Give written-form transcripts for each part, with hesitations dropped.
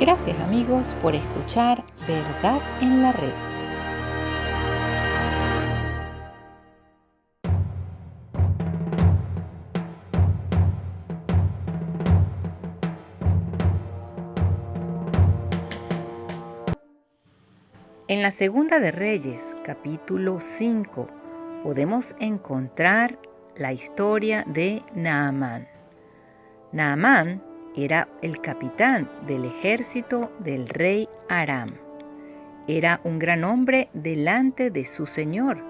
Gracias amigos por escuchar Verdad en la Red. En la Segunda de Reyes, capítulo 5, podemos encontrar la historia de Naamán. Naamán era el capitán del ejército del rey Aram. Era un gran hombre delante de su señor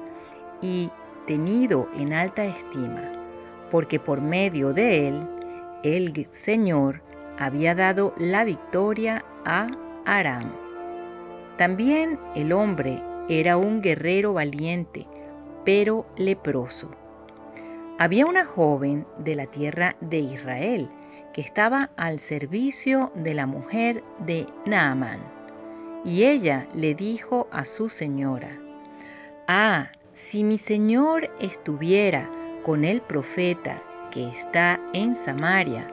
y tenido en alta estima, porque por medio de él, el Señor había dado la victoria a Aram. También el hombre era un guerrero valiente, pero leproso. Había una joven de la tierra de Israel que estaba al servicio de la mujer de Naamán. Y ella le dijo a su señora: «Ah, si mi señor estuviera con el profeta que está en Samaria,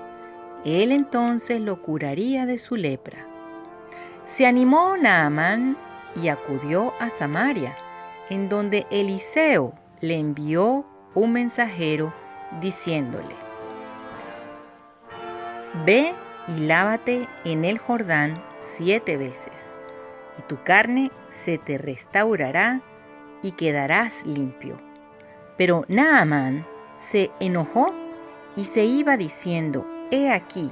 él entonces lo curaría de su lepra». Se animó Naamán y acudió a Samaria, en donde Eliseo le envió un mensajero diciéndole: «Ve y lávate en el Jordán 7 veces, y tu carne se te restaurará y quedarás limpio». Pero Naamán se enojó y se iba diciendo: «He aquí,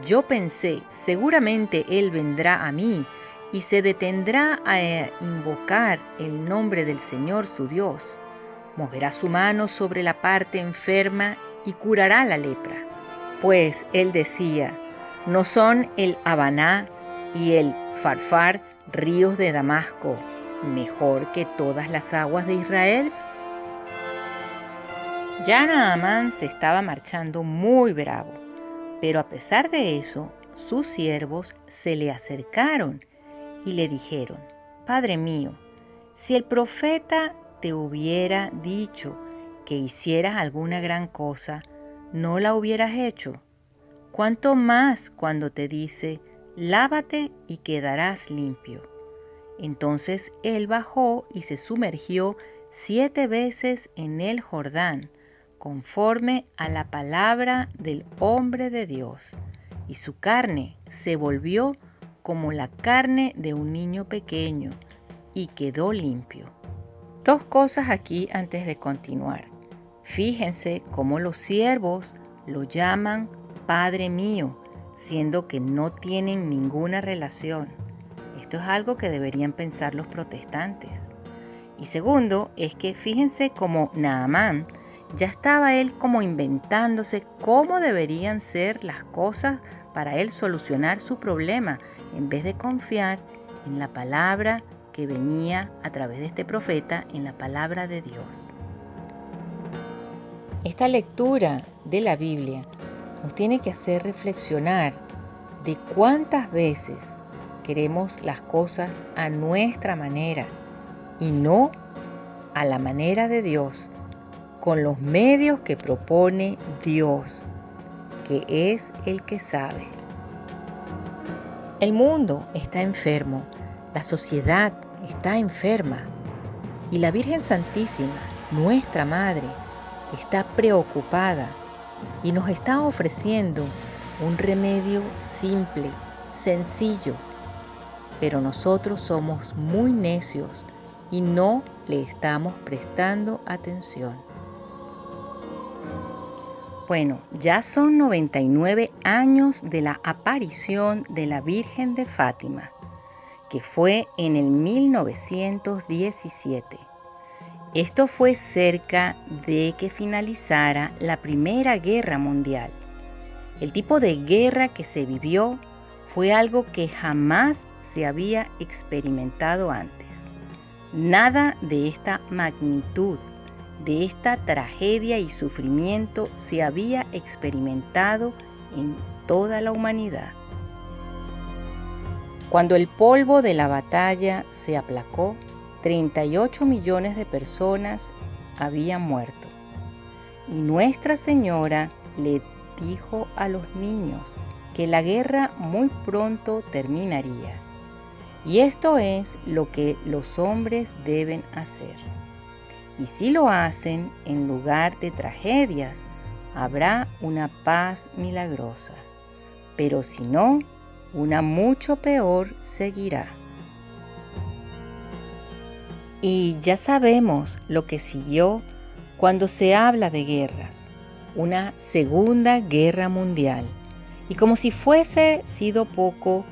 yo pensé, seguramente él vendrá a mí y se detendrá a invocar el nombre del Señor su Dios. Moverá su mano sobre la parte enferma y curará la lepra». Pues él decía: «¿No son el Habaná y el Farfar, ríos de Damasco, mejor que todas las aguas de Israel?». Ya Naamán se estaba marchando muy bravo, pero a pesar de eso, sus siervos se le acercaron y le dijeron: «Padre mío, si el profeta te hubiera dicho que hicieras alguna gran cosa, ¿no la hubieras hecho? ¿Cuánto más cuando te dice: lávate y quedarás limpio?». Entonces él bajó y se sumergió 7 veces en el Jordán, conforme a la palabra del hombre de Dios, y su carne se volvió como la carne de un niño pequeño, y quedó limpio. 2 cosas aquí antes de continuar. Fíjense cómo los siervos lo llaman Padre mío, siendo que no tienen ninguna relación. Esto es algo que deberían pensar los protestantes. Y segundo, es que fíjense cómo Naamán ya estaba él como inventándose cómo deberían ser las cosas para él solucionar su problema, en vez de confiar en la palabra que venía a través de este profeta, en la palabra de Dios. Esta lectura de la Biblia nos tiene que hacer reflexionar de cuántas veces queremos las cosas a nuestra manera y no a la manera de Dios, con los medios que propone Dios, que es el que sabe. El mundo está enfermo, la sociedad está enferma y la Virgen Santísima, nuestra Madre, está preocupada y nos está ofreciendo un remedio simple, sencillo, pero nosotros somos muy necios y no le estamos prestando atención. Bueno, ya son 99 años de la aparición de la Virgen de Fátima, que fue en el 1917. Esto fue cerca de que finalizara la Primera Guerra Mundial. El tipo de guerra que se vivió fue algo que jamás se había experimentado antes. Nada de esta magnitud, de esta tragedia y sufrimiento se había experimentado en toda la humanidad. Cuando el polvo de la batalla se aplacó, 38 millones de personas habían muerto. Y Nuestra Señora le dijo a los niños que la guerra muy pronto terminaría. Y esto es lo que los hombres deben hacer. Y si lo hacen, en lugar de tragedias, habrá una paz milagrosa. Pero si no, una mucho peor seguirá. Y ya sabemos lo que siguió cuando se habla de guerras, una Segunda Guerra Mundial. Y como si fuese sido poco,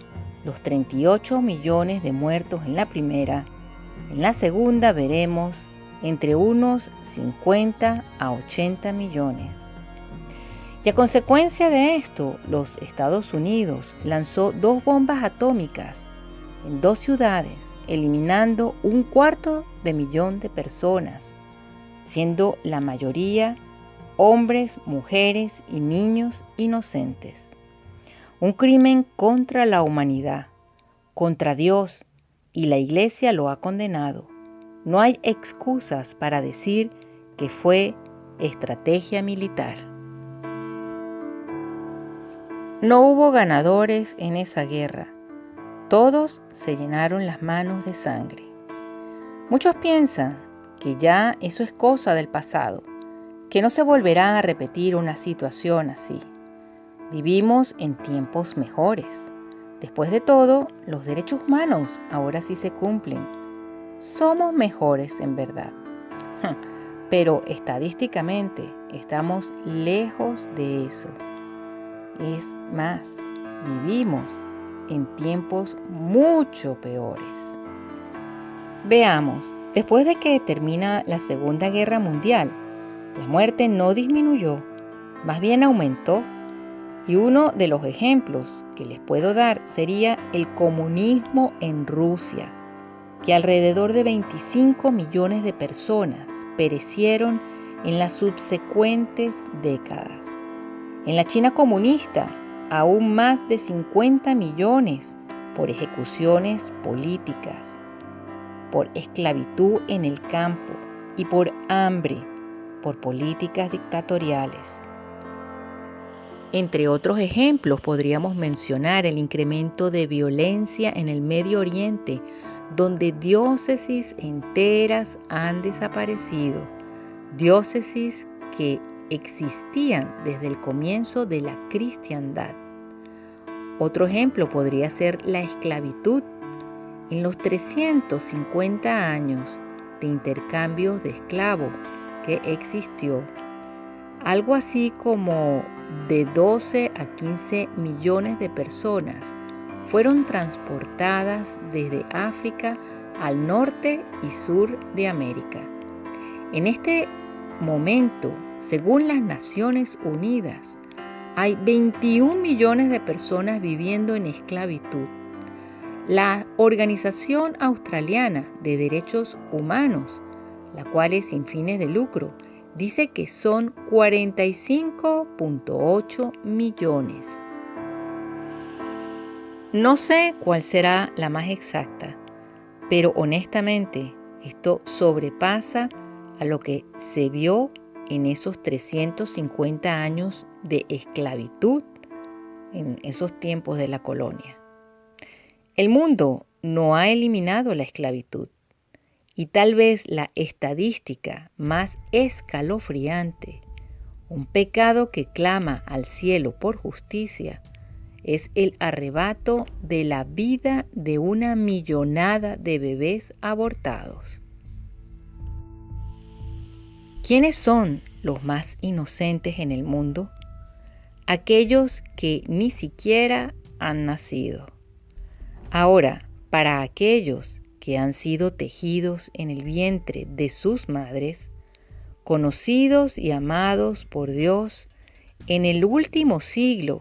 los 38 millones de muertos en la primera, en la segunda veremos entre unos 50 a 80 millones. Y a consecuencia de esto, los Estados Unidos lanzó 2 bombas atómicas en 2 ciudades, eliminando 250.000 de personas, siendo la mayoría hombres, mujeres y niños inocentes. Un crimen contra la humanidad, contra Dios, y la Iglesia lo ha condenado. No hay excusas para decir que fue estrategia militar. No hubo ganadores en esa guerra. Todos se llenaron las manos de sangre. Muchos piensan que ya eso es cosa del pasado, que no se volverá a repetir una situación así. Vivimos en tiempos mejores. Después de todo, los derechos humanos ahora sí se cumplen. Somos mejores en verdad. Pero estadísticamente estamos lejos de eso. Es más, vivimos en tiempos mucho peores. Veamos, después de que termina la Segunda Guerra Mundial, la muerte no disminuyó, más bien aumentó. Y uno de los ejemplos que les puedo dar sería el comunismo en Rusia, que alrededor de 25 millones de personas perecieron en las subsecuentes décadas. En la China comunista, aún más de 50 millones por ejecuciones políticas, por esclavitud en el campo y por hambre, por políticas dictatoriales. Entre otros ejemplos podríamos mencionar el incremento de violencia en el Medio Oriente, donde diócesis enteras han desaparecido, diócesis que existían desde el comienzo de la cristiandad. Otro ejemplo podría ser la esclavitud. En los 350 años de intercambio de esclavos que existió, algo así como de 12 a 15 millones de personas fueron transportadas desde África al norte y sur de América. En este momento, según las Naciones Unidas, hay 21 millones de personas viviendo en esclavitud. La Organización Australiana de Derechos Humanos, la cual es sin fines de lucro, dice que son 45.8 millones. No sé cuál será la más exacta, pero honestamente esto sobrepasa a lo que se vio en esos 350 años de esclavitud en esos tiempos de la colonia. El mundo no ha eliminado la esclavitud. Y tal vez la estadística más escalofriante, un pecado que clama al cielo por justicia, es el arrebato de la vida de 1 millonada de bebés abortados. ¿Quiénes son los más inocentes en el mundo? Aquellos que ni siquiera han nacido. Ahora, para aquellos que han sido tejidos en el vientre de sus madres, conocidos y amados por Dios en el último siglo,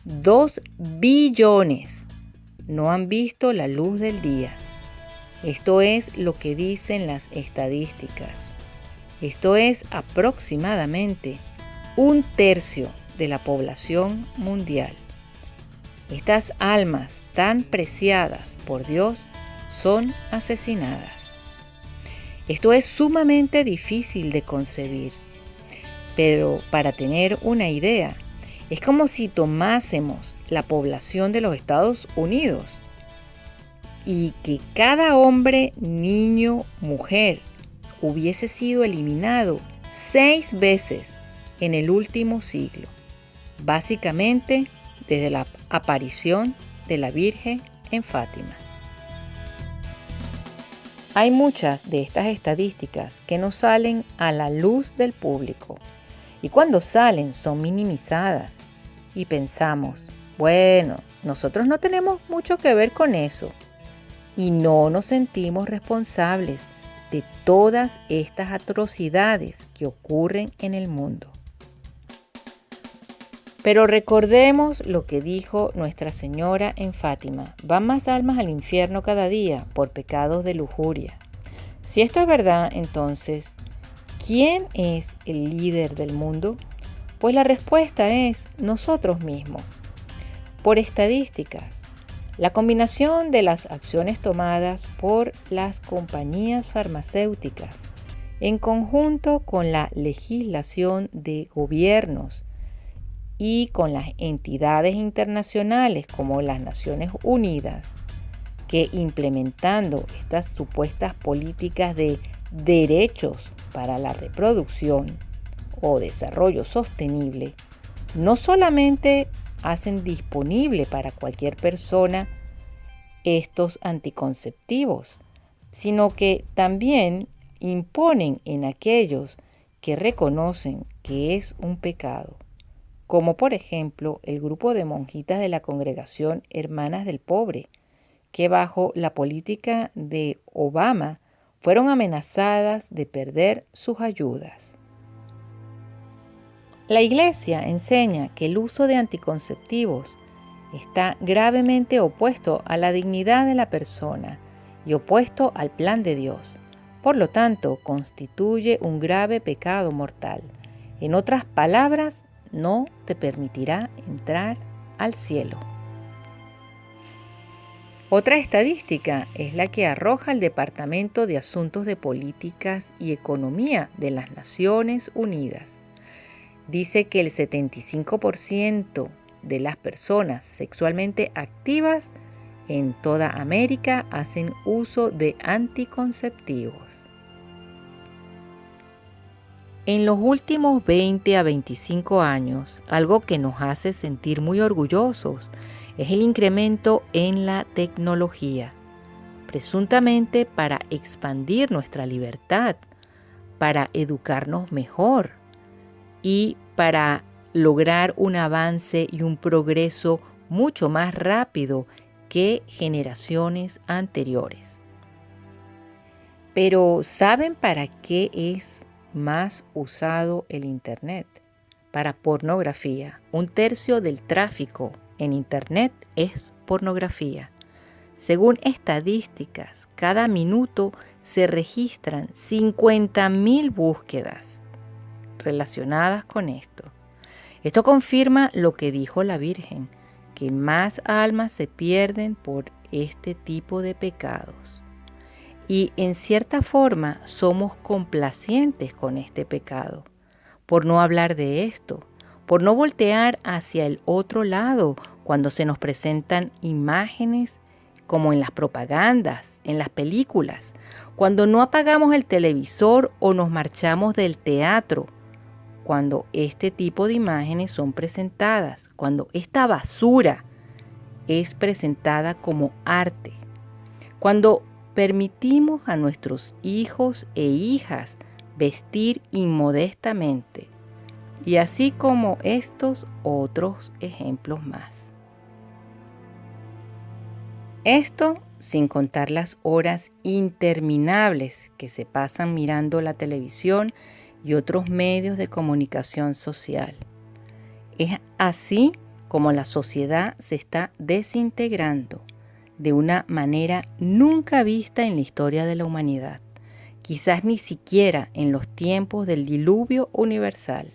2 billones no han visto la luz del día. Esto es lo que dicen las estadísticas. Esto es aproximadamente 1/3 de la población mundial. Estas almas tan preciadas por Dios son asesinadas. Esto es sumamente difícil de concebir, pero para tener una idea, Es como si tomásemos la población de los Estados Unidos y que cada hombre, niño, mujer hubiese sido eliminado 6 veces en el último siglo, básicamente desde la aparición de la Virgen en Fátima. Hay muchas de estas estadísticas que no salen a la luz del público y cuando salen son minimizadas y pensamos, bueno, nosotros no tenemos mucho que ver con eso y no nos sentimos responsables de todas estas atrocidades que ocurren en el mundo. Pero recordemos lo que dijo Nuestra Señora en Fátima: van más almas al infierno cada día por pecados de lujuria. Si esto es verdad, entonces, ¿quién es el líder del mundo? Pues la respuesta es nosotros mismos. Por estadísticas, la combinación de las acciones tomadas por las compañías farmacéuticas en conjunto con la legislación de gobiernos y con las entidades internacionales como las Naciones Unidas, que implementando estas supuestas políticas de derechos para la reproducción o desarrollo sostenible, no solamente hacen disponible para cualquier persona estos anticonceptivos, sino que también imponen en aquellos que reconocen que es un pecado, como por ejemplo el grupo de monjitas de la congregación Hermanas del Pobre, que bajo la política de Obama fueron amenazadas de perder sus ayudas. La Iglesia enseña que el uso de anticonceptivos está gravemente opuesto a la dignidad de la persona y opuesto al plan de Dios. Por lo tanto, constituye un grave pecado mortal. En otras palabras, no te permitirá entrar al cielo. Otra estadística es la que arroja el Departamento de Asuntos de Políticas y Economía de las Naciones Unidas. Dice que el 75% de las personas sexualmente activas en toda América hacen uso de anticonceptivos. En los últimos 20 a 25 años, algo que nos hace sentir muy orgullosos es el incremento en la tecnología, presuntamente para expandir nuestra libertad, para educarnos mejor y para lograr un avance y un progreso mucho más rápido que generaciones anteriores. Pero ¿saben para qué es más usado el Internet? Para pornografía. 1/3 del tráfico en Internet es pornografía. Según estadísticas, cada minuto se registran 50.000 búsquedas relacionadas con esto. Esto confirma lo que dijo la Virgen, que más almas se pierden por este tipo de pecados. Y en cierta forma somos complacientes con este pecado, por no hablar de esto, por no voltear hacia el otro lado cuando se nos presentan imágenes como en las propagandas, en las películas, cuando no apagamos el televisor o nos marchamos del teatro, cuando este tipo de imágenes son presentadas, cuando esta basura es presentada como arte, cuando permitimos a nuestros hijos e hijas vestir inmodestamente, y así como estos otros ejemplos más. Esto sin contar las horas interminables que se pasan mirando la televisión y otros medios de comunicación social. Es así como la sociedad se está desintegrando de una manera nunca vista en la historia de la humanidad, quizás ni siquiera en los tiempos del diluvio universal.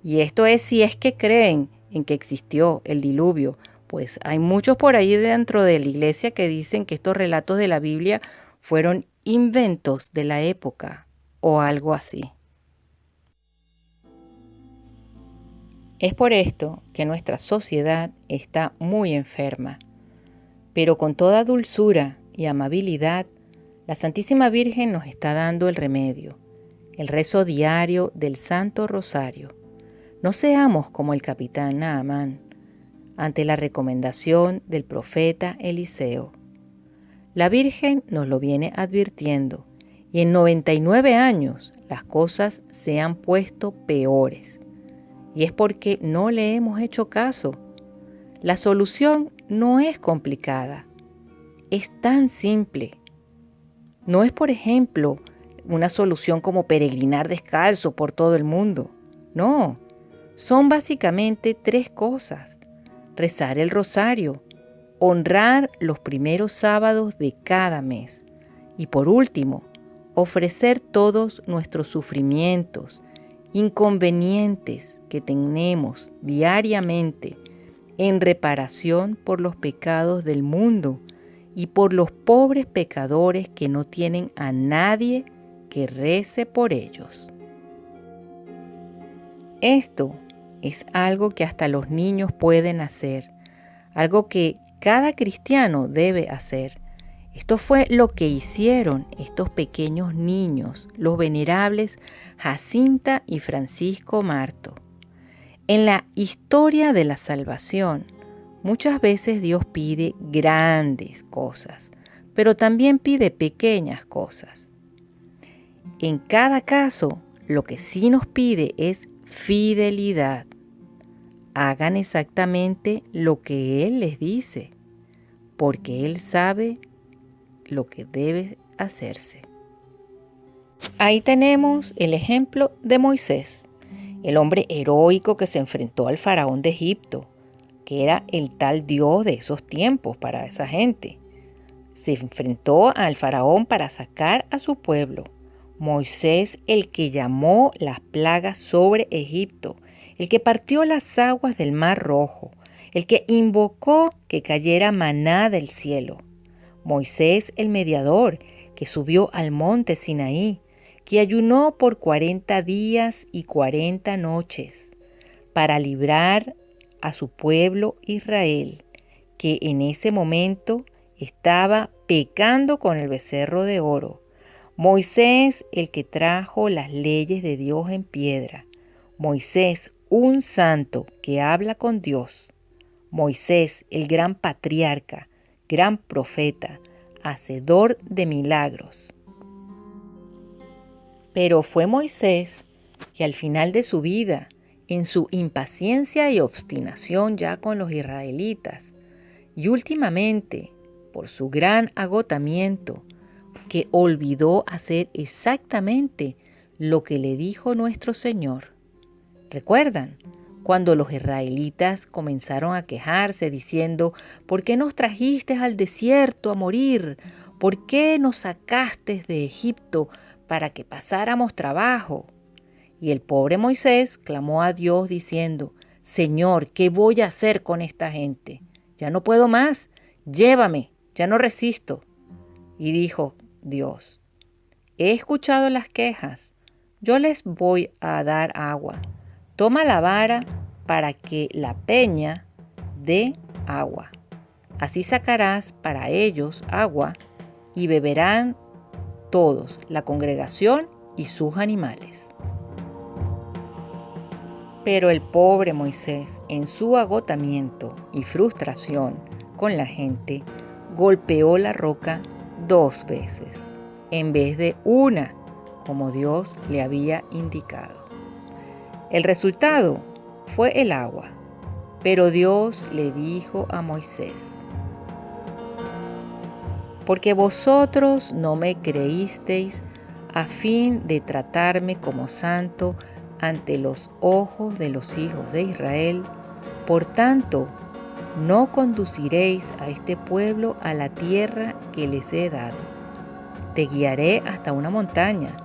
Y esto es si es que creen en que existió el diluvio, pues hay muchos por ahí dentro de la iglesia que dicen que estos relatos de la Biblia fueron inventos de la época o algo así. Es por esto que nuestra sociedad está muy enferma, pero con toda dulzura y amabilidad, la Santísima Virgen nos está dando el remedio, el rezo diario del Santo Rosario. No seamos como el capitán Naamán ante la recomendación del profeta Eliseo. La Virgen nos lo viene advirtiendo y en 99 años las cosas se han puesto peores. Y es porque no le hemos hecho caso. La solución no es complicada, es tan simple. No es, por ejemplo, una solución como peregrinar descalzo por todo el mundo. No, son básicamente 3 cosas. Rezar el rosario, honrar los primeros sábados de cada mes y por último, ofrecer todos nuestros sufrimientos, inconvenientes que tenemos diariamente en reparación por los pecados del mundo y por los pobres pecadores que no tienen a nadie que rece por ellos. Esto es algo que hasta los niños pueden hacer, algo que cada cristiano debe hacer. Esto fue lo que hicieron estos pequeños niños, los venerables Jacinta y Francisco Marto. En la historia de la salvación, muchas veces Dios pide grandes cosas, pero también pide pequeñas cosas. En cada caso, lo que sí nos pide es fidelidad. Hagan exactamente lo que Él les dice, porque Él sabe lo que debe hacerse. Ahí tenemos el ejemplo de Moisés, el hombre heroico que se enfrentó al faraón de Egipto, que era el tal Dios de esos tiempos para esa gente. Se enfrentó al faraón para sacar a su pueblo. Moisés, el que llamó las plagas sobre Egipto, el que partió las aguas del Mar Rojo, el que invocó que cayera maná del cielo. Moisés, el mediador, que subió al monte Sinaí, que ayunó por 40 días y 40 noches para librar a su pueblo Israel, que en ese momento estaba pecando con el becerro de oro. Moisés, el que trajo las leyes de Dios en piedra. Moisés, un santo que habla con Dios. Moisés, el gran patriarca, gran profeta, hacedor de milagros. Pero fue Moisés que al final de su vida, en su impaciencia y obstinación ya con los israelitas, y últimamente por su gran agotamiento, que olvidó hacer exactamente lo que le dijo nuestro Señor. ¿Recuerdan? Cuando los israelitas comenzaron a quejarse diciendo: ¿por qué nos trajiste al desierto a morir? ¿Por qué nos sacaste de Egipto para que pasáramos trabajo? Y el pobre Moisés clamó a Dios diciendo: Señor, ¿qué voy a hacer con esta gente? Ya no puedo más, llévame, ya no resisto. Y dijo Dios: he escuchado las quejas, yo les voy a dar agua. Toma la vara para que la peña dé agua. Así sacarás para ellos agua y beberán todos, la congregación y sus animales. Pero el pobre Moisés, en su agotamiento y frustración con la gente, golpeó la roca 2 veces, en vez de una, como Dios le había indicado. El resultado fue el agua, pero Dios le dijo a Moisés: porque vosotros no me creísteis a fin de tratarme como santo ante los ojos de los hijos de Israel, por tanto, no conduciréis a este pueblo a la tierra que les he dado. Te guiaré hasta una montaña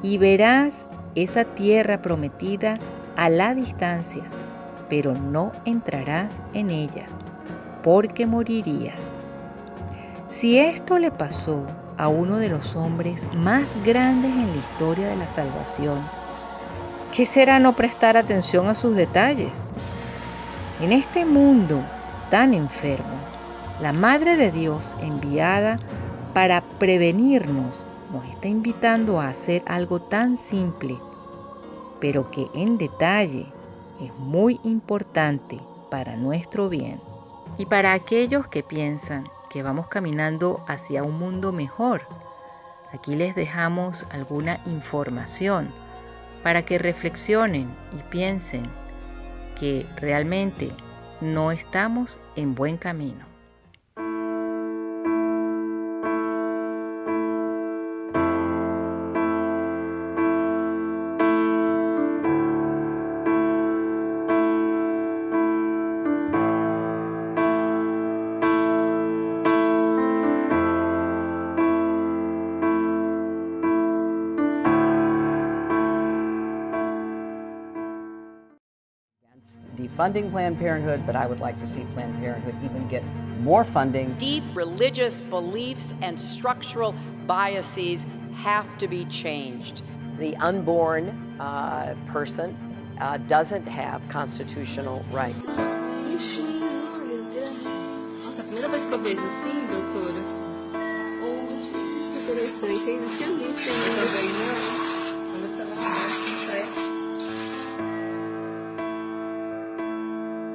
y verás esa tierra prometida a la distancia, pero no entrarás en ella, porque morirías. Si esto le pasó a uno de los hombres más grandes en la historia de la salvación, ¿qué será no prestar atención a sus detalles? En este mundo tan enfermo, la Madre de Dios enviada para prevenirnos nos está invitando a hacer algo tan simple, pero que en detalle es muy importante para nuestro bien. Y para aquellos que piensan que vamos caminando hacia un mundo mejor, aquí les dejamos alguna información para que reflexionen y piensen que realmente no estamos en buen camino. Defunding Planned Parenthood, but I would like to see Planned Parenthood even get more funding. Deep religious beliefs and structural biases have to be changed. The unborn person doesn't have constitutional rights. Nossa, a primeira vez que eu vejo assim, doutora. Hoje, que interessante, hein? Não tinha visto ainda bem, não. Olha essa lá, parece.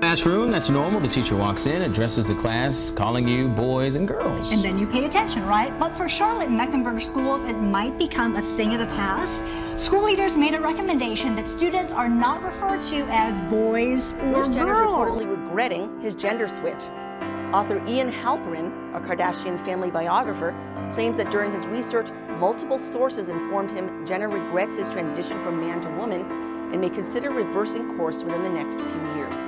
Classroom, that's normal. The teacher walks in, addresses the class, calling you boys and girls. And then you pay attention, right? But for Charlotte and Mecklenburg schools, it might become a thing of the past. School leaders made a recommendation that students are not referred to as boys or Bruce Jenner is girls. reportedly regretting his gender switch. Author Ian Halperin, a Kardashian family biographer, claims that during his research, multiple sources informed him Jenner regrets his transition from man to woman and may consider reversing course within the next few years.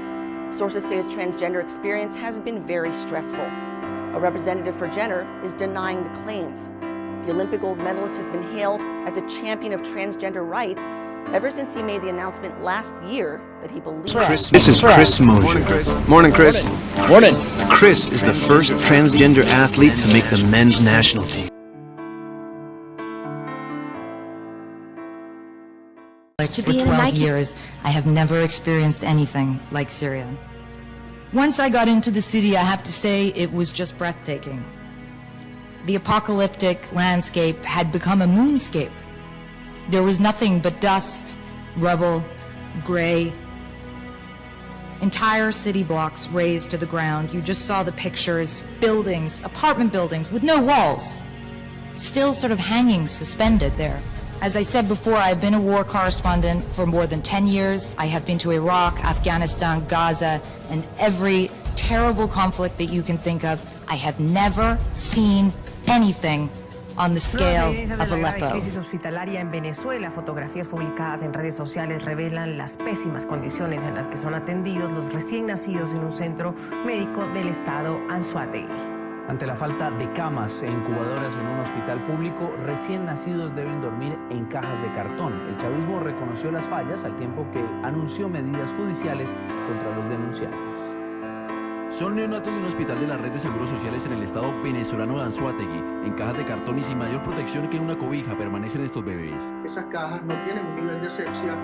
Sources say his transgender experience has been very stressful. A representative for Jenner is denying the claims. The Olympic gold medalist has been hailed as a champion of transgender rights ever since he made the announcement last year that he believes... This is Chris Mosier. Morning, Chris. Morning. Chris is the first transgender athlete to make the men's national team. For 12 years, I have never experienced anything like Syria. Once I got into the city, I have to say it was just breathtaking. The apocalyptic landscape had become a moonscape. There was nothing but dust, rubble, gray. Entire city blocks razed to the ground. You just saw the pictures, buildings, apartment buildings with no walls, still sort of hanging suspended there. As I said before, I've been a war correspondent for more than 10 years. I have been to Iraq, Afghanistan, Gaza, and every terrible conflict that you can think of. I have never seen anything on the scale of Aleppo. La crisis hospitalaria en Venezuela. Fotografías publicadas en redes sociales revelan las pésimas condiciones en las que son atendidos los recién nacidos en un centro médico del estado Anzoátegui. Ante la falta de camas e incubadoras en un hospital público, recién nacidos deben dormir en cajas de cartón. El chavismo reconoció las fallas al tiempo que anunció medidas judiciales contra los denunciantes. Son neonatos de un hospital de la red de seguros sociales en el estado venezolano de Anzoátegui. En cajas de cartón y sin mayor protección que una cobija permanecen estos bebés. Esas cajas no tienen un nivel de asepsia.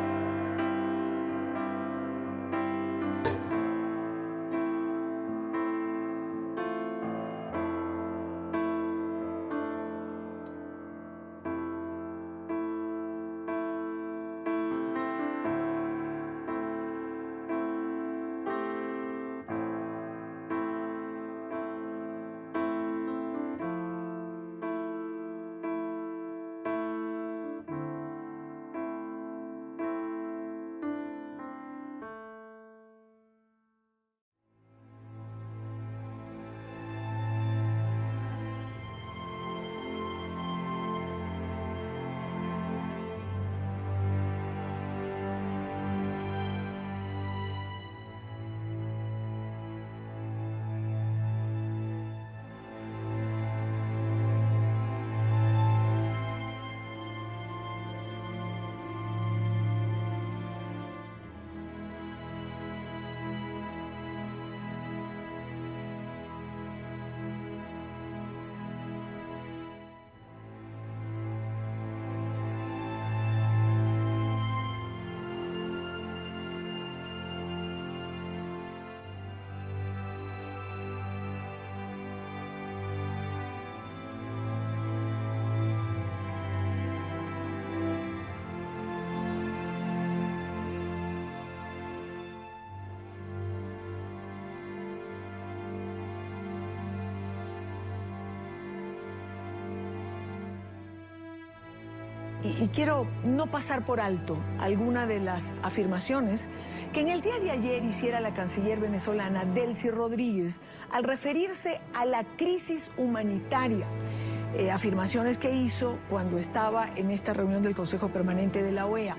y quiero no pasar por alto alguna de las afirmaciones que en el día de ayer hiciera la canciller venezolana Delcy Rodríguez al referirse a la crisis humanitaria. Afirmaciones que hizo cuando estaba en esta reunión del Consejo Permanente de la OEA.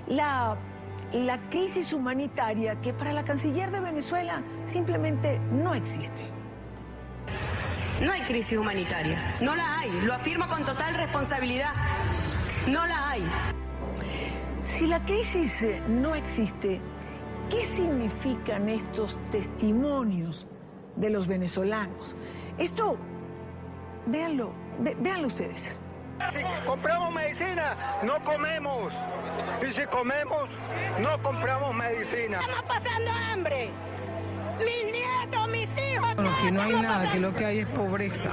La crisis humanitaria que para la canciller de Venezuela simplemente no existe. No hay crisis humanitaria, no la hay, lo afirmo con total responsabilidad, no la hay. Si la crisis no existe, ¿qué significan estos testimonios de los venezolanos? Esto, véanlo ustedes. Si compramos medicina, no comemos. Y si comemos, no compramos medicina. Estamos pasando hambre. Mis nietos, mis hijos. Bueno, que no hay nada, que lo que hay es pobreza.